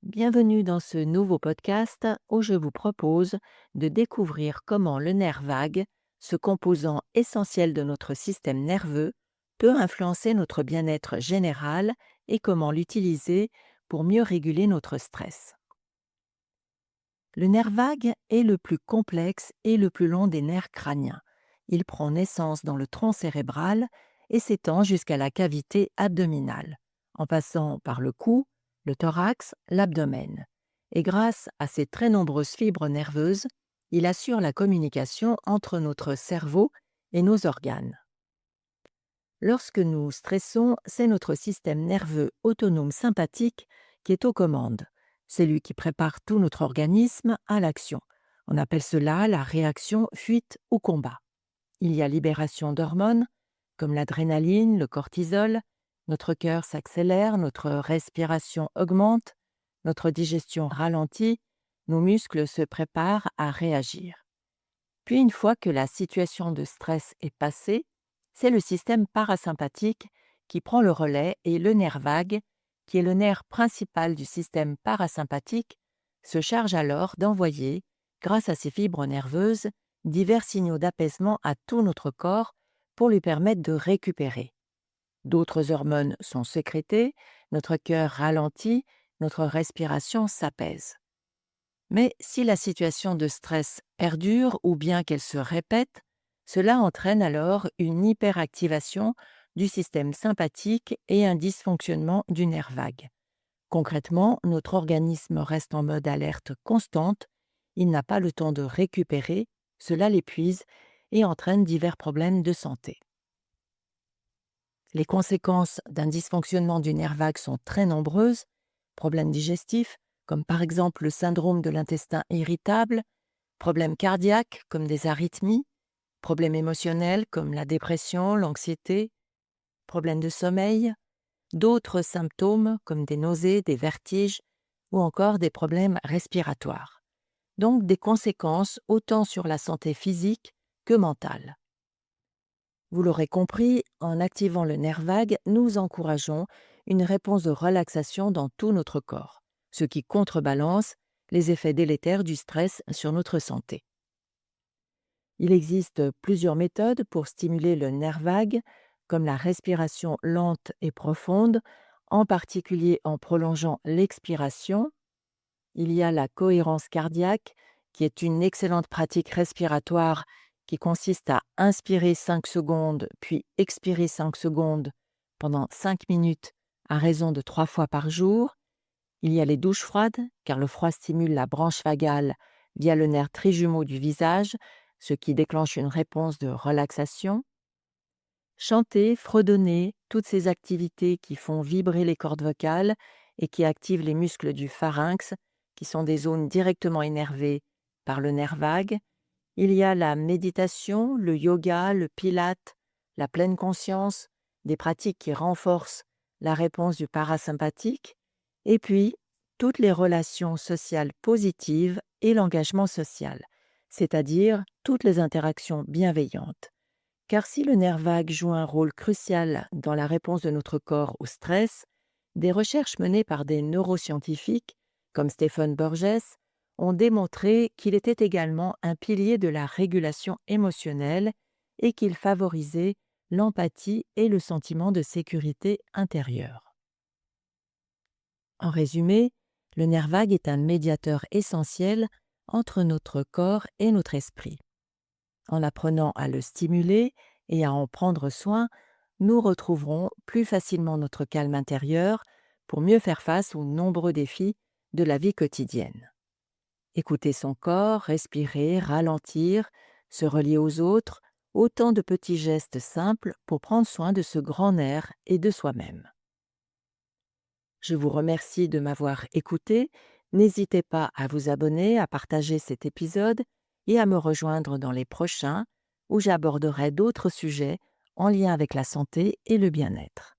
Bienvenue dans ce nouveau podcast où je vous propose de découvrir comment le nerf vague, ce composant essentiel de notre système nerveux, peut influencer notre bien-être général et comment l'utiliser pour mieux réguler notre stress. Le nerf vague est le plus complexe et le plus long des nerfs crâniens. Il prend naissance dans le tronc cérébral et s'étend jusqu'à la cavité abdominale, en passant par le cou, le thorax, l'abdomen. Et grâce à ses très nombreuses fibres nerveuses, il assure la communication entre notre cerveau et nos organes. Lorsque nous stressons, c'est notre système nerveux autonome sympathique qui est aux commandes. C'est lui qui prépare tout notre organisme à l'action. On appelle cela la réaction fuite ou combat. Il y a libération d'hormones comme l'adrénaline, le cortisol. Notre cœur s'accélère, notre respiration augmente, notre digestion ralentit, nos muscles se préparent à réagir. Puis une fois que la situation de stress est passée, c'est le système parasympathique qui prend le relais et le nerf vague, qui est le nerf principal du système parasympathique, se charge alors d'envoyer, grâce à ses fibres nerveuses, divers signaux d'apaisement à tout notre corps pour lui permettre de récupérer. D'autres hormones sont sécrétées, notre cœur ralentit, notre respiration s'apaise. Mais si la situation de stress perdure ou bien qu'elle se répète, cela entraîne alors une hyperactivation du système sympathique et un dysfonctionnement du nerf vague. Concrètement, notre organisme reste en mode alerte constante, il n'a pas le temps de récupérer, cela l'épuise et entraîne divers problèmes de santé. Les conséquences d'un dysfonctionnement du nerf vague sont très nombreuses: problèmes digestifs, comme par exemple le syndrome de l'intestin irritable, problèmes cardiaques, comme des arythmies, problèmes émotionnels, comme la dépression, l'anxiété, problèmes de sommeil, d'autres symptômes, comme des nausées, des vertiges, ou encore des problèmes respiratoires. Donc des conséquences autant sur la santé physique que mentale. Vous l'aurez compris, en activant le nerf vague, nous encourageons une réponse de relaxation dans tout notre corps, ce qui contrebalance les effets délétères du stress sur notre santé. Il existe plusieurs méthodes pour stimuler le nerf vague, comme la respiration lente et profonde, en particulier en prolongeant l'expiration. Il y a la cohérence cardiaque, qui est une excellente pratique respiratoire qui consiste à inspirer 5 secondes, puis expirer 5 secondes pendant 5 minutes à raison de 3 fois par jour. Il y a les douches froides, car le froid stimule la branche vagale via le nerf trijumeau du visage, ce qui déclenche une réponse de relaxation. Chanter, fredonner, toutes ces activités qui font vibrer les cordes vocales et qui activent les muscles du pharynx, qui sont des zones directement énervées par le nerf vague. Il y a la méditation, le yoga, le pilate, la pleine conscience, des pratiques qui renforcent la réponse du parasympathique, et puis toutes les relations sociales positives et l'engagement social, c'est-à-dire toutes les interactions bienveillantes. Car si le nerf vague joue un rôle crucial dans la réponse de notre corps au stress, des recherches menées par des neuroscientifiques, comme Stephen Borges, ont démontré qu'il était également un pilier de la régulation émotionnelle et qu'il favorisait l'empathie et le sentiment de sécurité intérieure. En résumé, le nerf vague est un médiateur essentiel entre notre corps et notre esprit. En apprenant à le stimuler et à en prendre soin, nous retrouverons plus facilement notre calme intérieur pour mieux faire face aux nombreux défis de la vie quotidienne. Écouter son corps, respirer, ralentir, se relier aux autres, autant de petits gestes simples pour prendre soin de ce grand nerf et de soi-même. Je vous remercie de m'avoir écouté. N'hésitez pas à vous abonner, à partager cet épisode et à me rejoindre dans les prochains où j'aborderai d'autres sujets en lien avec la santé et le bien-être.